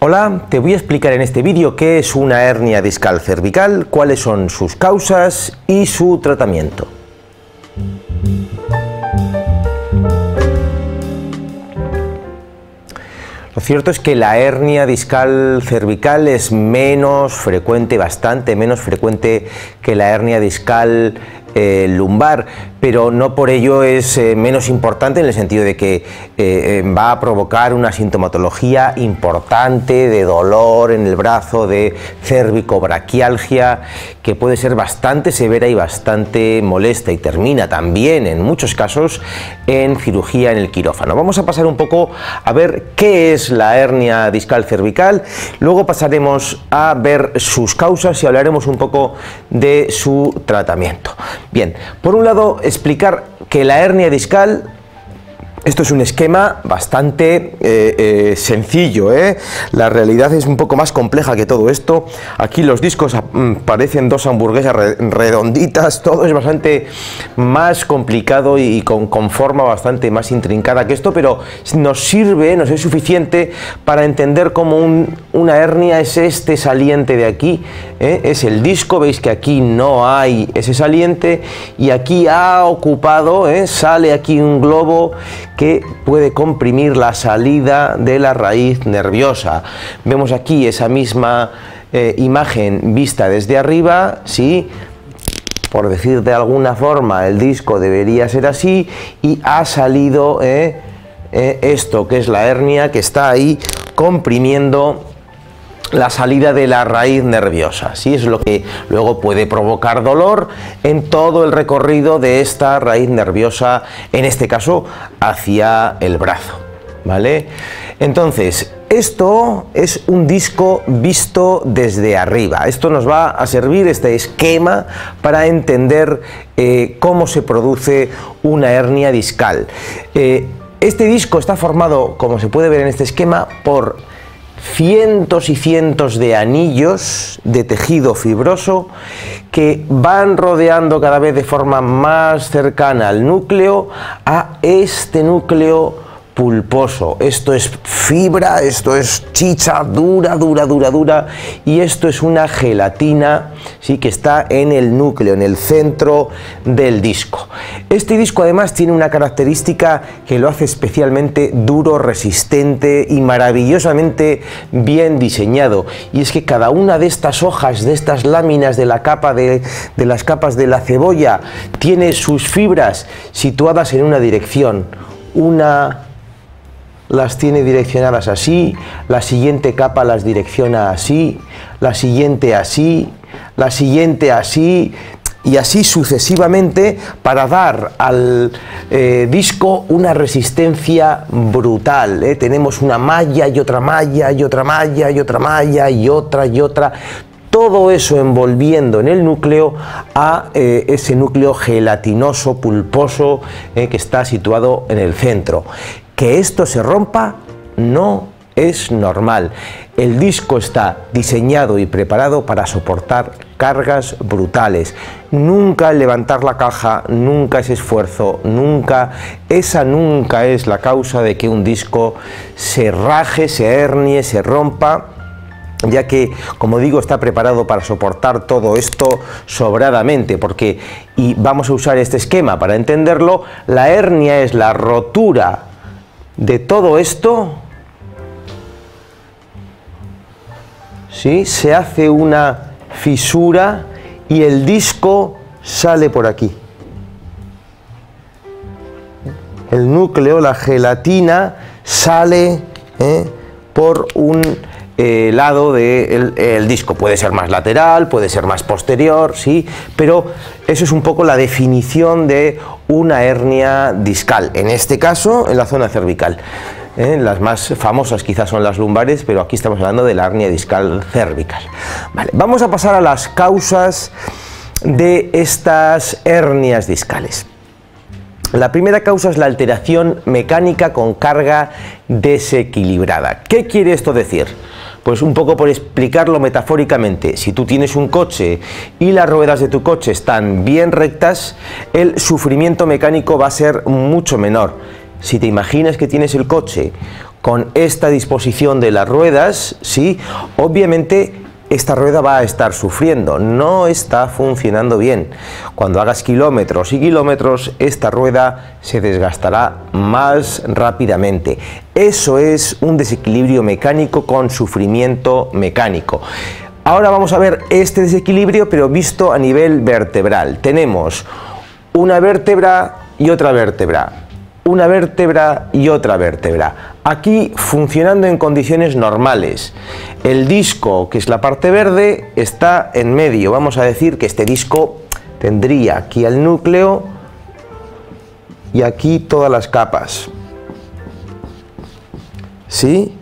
Hola, te voy a explicar en este vídeo qué es una hernia discal cervical, cuáles son sus causas y su tratamiento. Lo cierto es que la hernia discal cervical es menos frecuente, bastante menos frecuente que la hernia discal lumbar, pero no por ello es menos importante en el sentido de que va a provocar una sintomatología importante de dolor en el brazo, de cervicobraquialgia, que puede ser bastante severa y bastante molesta y termina también en muchos casos en cirugía en el quirófano. Vamos a pasar un poco a ver qué es la hernia discal cervical, luego pasaremos a ver sus causas y hablaremos un poco de su tratamiento. Bien, por un lado explicar que la hernia discal, esto es un esquema bastante sencillo, La realidad es un poco más compleja que todo esto. Aquí los discos parecen dos hamburguesas redonditas, todo es bastante más complicado y con forma bastante más intrincada que esto, pero nos es suficiente para entender cómo una hernia es este saliente de aquí, es el disco. Veis que aquí no hay ese saliente y aquí ha ocupado, sale aquí un globo que puede comprimir la salida de la raíz nerviosa. Vemos aquí esa misma imagen vista desde arriba, ¿sí? Por decir de alguna forma, el disco debería ser así y ha salido esto que es la hernia, que está ahí comprimiendo la salida de la raíz nerviosa, ¿sí? Es lo que luego puede provocar dolor en todo el recorrido de esta raíz nerviosa, en este caso hacia el brazo, ¿vale? Entonces, esto es un disco visto desde arriba. Esto nos va a servir, este esquema, para entender cómo se produce una hernia discal. Este disco está formado, como se puede ver en este esquema, por cientos y cientos de anillos de tejido fibroso que van rodeando cada vez de forma más cercana al núcleo, a este núcleo pulposo. Esto es fibra, esto es chicha dura, y esto es una gelatina, sí, que está en el núcleo, en el centro del disco. Este disco además tiene una característica que lo hace especialmente duro, resistente y maravillosamente bien diseñado, y es que cada una de estas hojas, de estas láminas de la capa de las capas de la cebolla, tiene sus fibras situadas en una dirección. Una las tiene direccionadas así, la siguiente capa las direcciona así, la siguiente así, la siguiente así, y así sucesivamente, para dar al disco una resistencia brutal. Tenemos una malla y otra malla y otra malla y otra malla y otra. Todo eso envolviendo en el núcleo a ese núcleo gelatinoso, pulposo, que está situado en el centro. Que esto se rompa no es normal. El disco está diseñado y preparado para soportar cargas brutales. Nunca el levantar la caja, nunca ese esfuerzo, esa nunca es la causa de que un disco se raje, se hernie, se rompa, ya que, como digo, está preparado para soportar todo esto sobradamente, porque, y vamos a usar este esquema para entenderlo, la hernia es la rotura de todo esto, ¿sí? Se hace una fisura y el disco sale por aquí. El núcleo, la gelatina, sale por un lado del disco. Puede ser más lateral, puede ser más posterior, sí, pero eso es un poco la definición de una hernia discal, en este caso en la zona cervical. Las más famosas quizás son las lumbares, pero aquí estamos hablando de la hernia discal cervical. Vale, vamos a pasar a las causas de estas hernias discales. La primera causa es la alteración mecánica con carga desequilibrada. ¿Qué quiere esto decir? Pues un poco por explicarlo metafóricamente, si tú tienes un coche y las ruedas de tu coche están bien rectas, el sufrimiento mecánico va a ser mucho menor. Si te imaginas que tienes el coche con esta disposición de las ruedas, ¿sí? Obviamente esta rueda va a estar sufriendo, no está funcionando bien. Cuando hagas kilómetros y kilómetros, esta rueda se desgastará más rápidamente. Eso es un desequilibrio mecánico con sufrimiento mecánico. Ahora vamos a ver este desequilibrio, pero visto a nivel vertebral. Tenemos una vértebra y otra vértebra. Una vértebra y otra vértebra. Aquí funcionando en condiciones normales. El disco, que es la parte verde, está en medio. Vamos a decir que este disco tendría aquí el núcleo y aquí todas las capas. ¿Sí?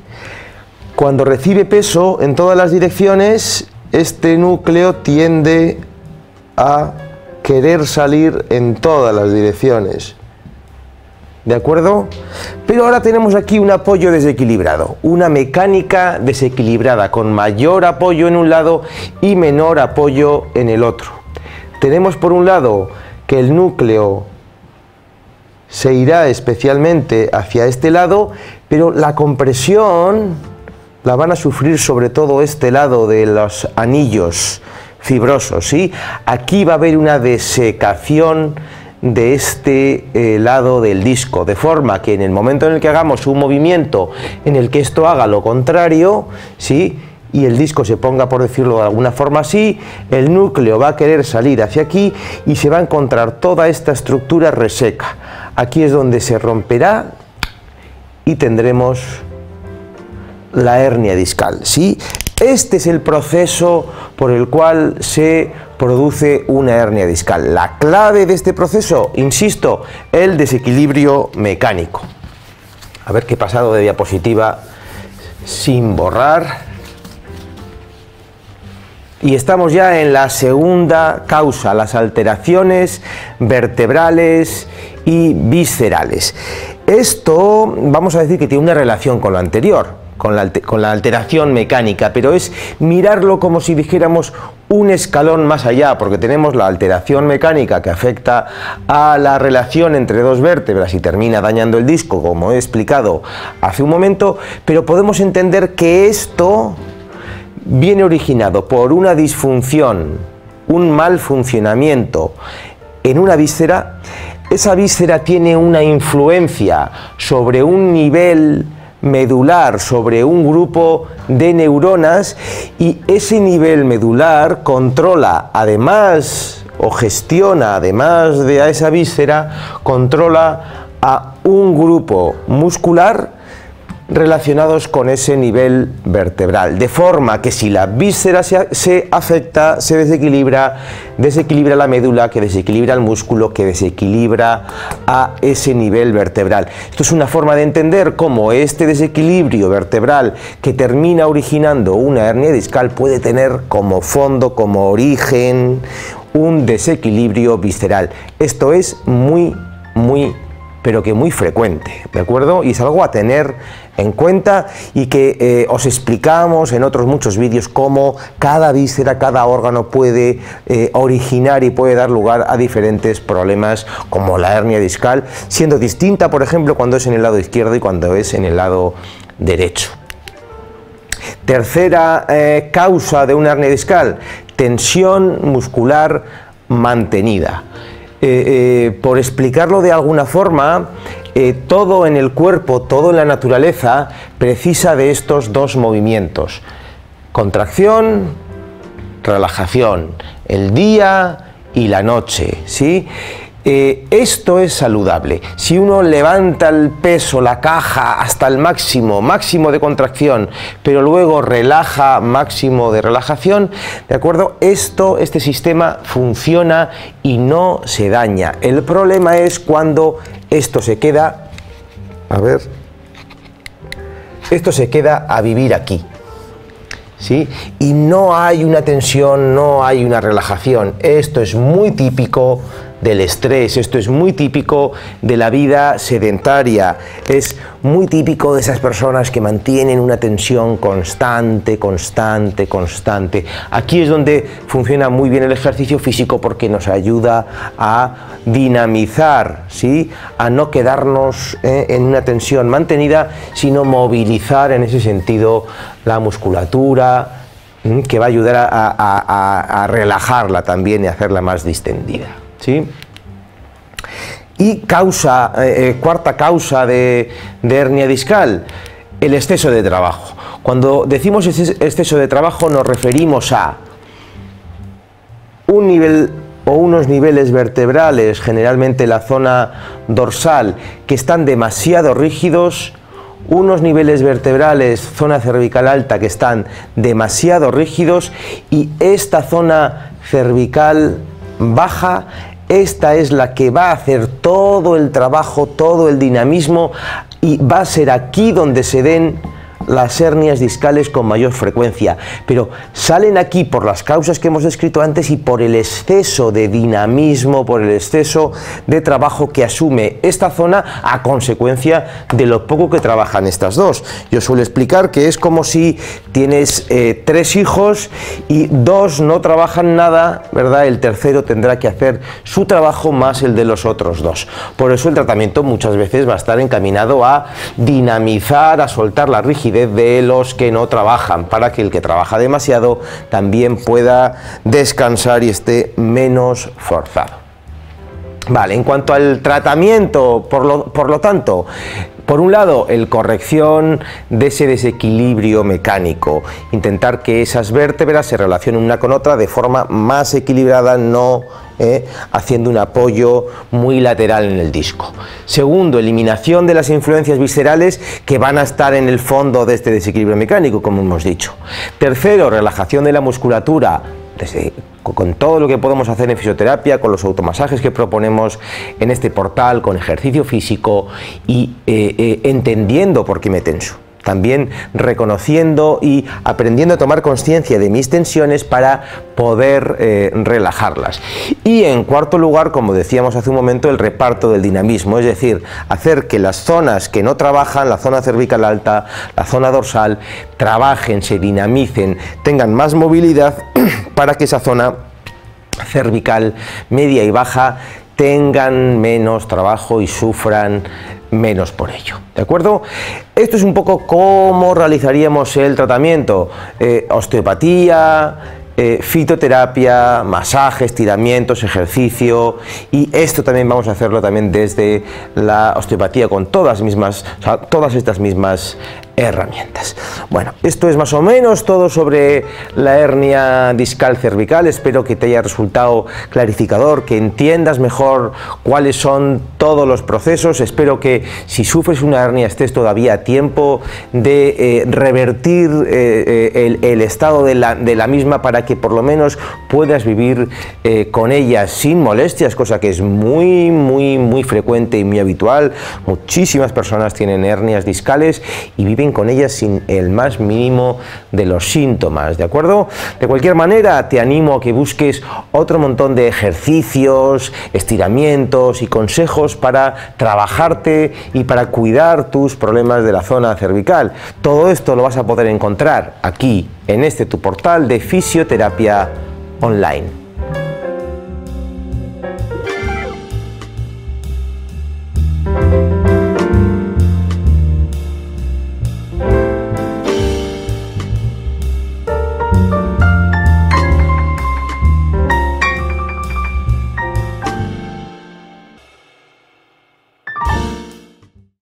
Cuando recibe peso en todas las direcciones, este núcleo tiende a querer salir en todas las direcciones. ¿De acuerdo? Pero ahora tenemos aquí un apoyo desequilibrado, una mecánica desequilibrada, con mayor apoyo en un lado y menor apoyo en el otro. Tenemos por un lado que el núcleo se irá especialmente hacia este lado, pero la compresión la van a sufrir sobre todo este lado de los anillos fibrosos, ¿sí? Aquí va a haber una desecación de este lado del disco, de forma que en el momento en el que hagamos un movimiento en el que esto haga lo contrario, ¿sí? Y el disco se ponga, por decirlo de alguna forma así, el núcleo va a querer salir hacia aquí y se va a encontrar toda esta estructura reseca. Aquí es donde se romperá y tendremos la hernia discal, ¿sí? Este es el proceso por el cual se produce una hernia discal. La clave de este proceso, insisto, el desequilibrio mecánico. A ver qué he pasado de diapositiva sin borrar. Y estamos ya en la segunda causa, las alteraciones vertebrales y viscerales. Esto vamos a decir que tiene una relación con lo anterior, con la alteración mecánica, pero es mirarlo como si dijéramos un escalón más allá, porque tenemos la alteración mecánica que afecta a la relación entre dos vértebras y termina dañando el disco, como he explicado hace un momento, pero podemos entender que esto viene originado por una disfunción, un mal funcionamiento en una víscera. Esa víscera tiene una influencia sobre un nivel medular, sobre un grupo de neuronas, y ese nivel medular controla, además, o gestiona, además de a esa víscera, controla a un grupo muscular relacionados con ese nivel vertebral, de forma que si la víscera se afecta, se desequilibra la médula, que desequilibra el músculo, que desequilibra a ese nivel vertebral. Esto es una forma de entender cómo este desequilibrio vertebral que termina originando una hernia discal puede tener como fondo, como origen, un desequilibrio visceral. Esto es muy pero que muy frecuente, ¿de acuerdo? Y es algo a tener en cuenta y que os explicamos en otros muchos vídeos cómo cada víscera, cada órgano puede originar y puede dar lugar a diferentes problemas como la hernia discal, siendo distinta, por ejemplo, cuando es en el lado izquierdo y cuando es en el lado derecho. Tercera causa de una hernia discal, tensión muscular mantenida. Por explicarlo de alguna forma, todo en el cuerpo, todo en la naturaleza precisa de estos dos movimientos: contracción, relajación, el día y la noche, ¿sí? Esto es saludable. Si uno levanta el peso, la caja hasta el máximo de contracción, pero luego relaja, máximo de relajación, ¿de acuerdo? Este sistema funciona y no se daña. El problema es cuando esto se queda, esto se queda a vivir aquí, ¿sí? Y no hay una tensión, no hay una relajación. Esto es muy típico del estrés. Esto es muy típico de la vida sedentaria, es muy típico de esas personas que mantienen una tensión constante, constante, constante. Aquí es donde funciona muy bien el ejercicio físico porque nos ayuda a dinamizar, ¿sí? A no quedarnos en una tensión mantenida, sino movilizar en ese sentido la musculatura, que va a ayudar a relajarla también y a hacerla más distendida, ¿sí? Y cuarta causa de hernia discal, el exceso de trabajo. Cuando decimos exceso de trabajo nos referimos a un nivel o unos niveles vertebrales, generalmente la zona dorsal, que están demasiado rígidos, unos niveles vertebrales, zona cervical alta, que están demasiado rígidos, y esta zona cervical baja, esta es la que va a hacer todo el trabajo, todo el dinamismo, y va a ser aquí donde se den las hernias discales con mayor frecuencia, pero salen aquí por las causas que hemos descrito antes y por el exceso de dinamismo, por el exceso de trabajo que asume esta zona a consecuencia de lo poco que trabajan estas dos. Yo suelo explicar que es como si tienes 3 hijos y 2 no trabajan nada, ¿verdad? El tercero tendrá que hacer su trabajo más el de los otros 2. Por eso el tratamiento muchas veces va a estar encaminado a dinamizar, a soltar la rigidez de los que no trabajan, para que el que trabaja demasiado también pueda descansar y esté menos forzado. Vale, en cuanto al tratamiento, por lo tanto, por un lado, corrección de ese desequilibrio mecánico, intentar que esas vértebras se relacionen una con otra de forma más equilibrada, no haciendo un apoyo muy lateral en el disco. Segundo, eliminación de las influencias viscerales que van a estar en el fondo de este desequilibrio mecánico, como hemos dicho. Tercero, relajación de la musculatura, con todo lo que podemos hacer en fisioterapia, con los automasajes que proponemos en este portal, con ejercicio físico y entendiendo por qué me tenso. También reconociendo y aprendiendo a tomar conciencia de mis tensiones para poder relajarlas. Y en cuarto lugar, como decíamos hace un momento, el reparto del dinamismo, es decir, hacer que las zonas que no trabajan, la zona cervical alta, la zona dorsal, trabajen, se dinamicen, tengan más movilidad para que esa zona cervical media y baja tengan menos trabajo y sufran menos por ello, ¿de acuerdo? Esto es un poco cómo realizaríamos el tratamiento, osteopatía, fitoterapia, masajes, estiramientos, ejercicio, y esto también vamos a hacerlo también desde la osteopatía con todas estas mismas herramientas. Bueno, esto es más o menos todo sobre la hernia discal cervical. Espero que te haya resultado clarificador, que entiendas mejor cuáles son todos los procesos. Espero que si sufres una hernia estés todavía a tiempo de revertir el estado de la misma para que por lo menos puedas vivir con ella sin molestias, cosa que es muy frecuente y muy habitual. Muchísimas personas tienen hernias discales y viven con ellas sin el más mínimo de los síntomas, ¿de acuerdo? De cualquier manera, te animo a que busques otro montón de ejercicios, estiramientos y consejos para trabajarte y para cuidar tus problemas de la zona cervical. Todo esto lo vas a poder encontrar aquí, en tu portal de fisioterapia online.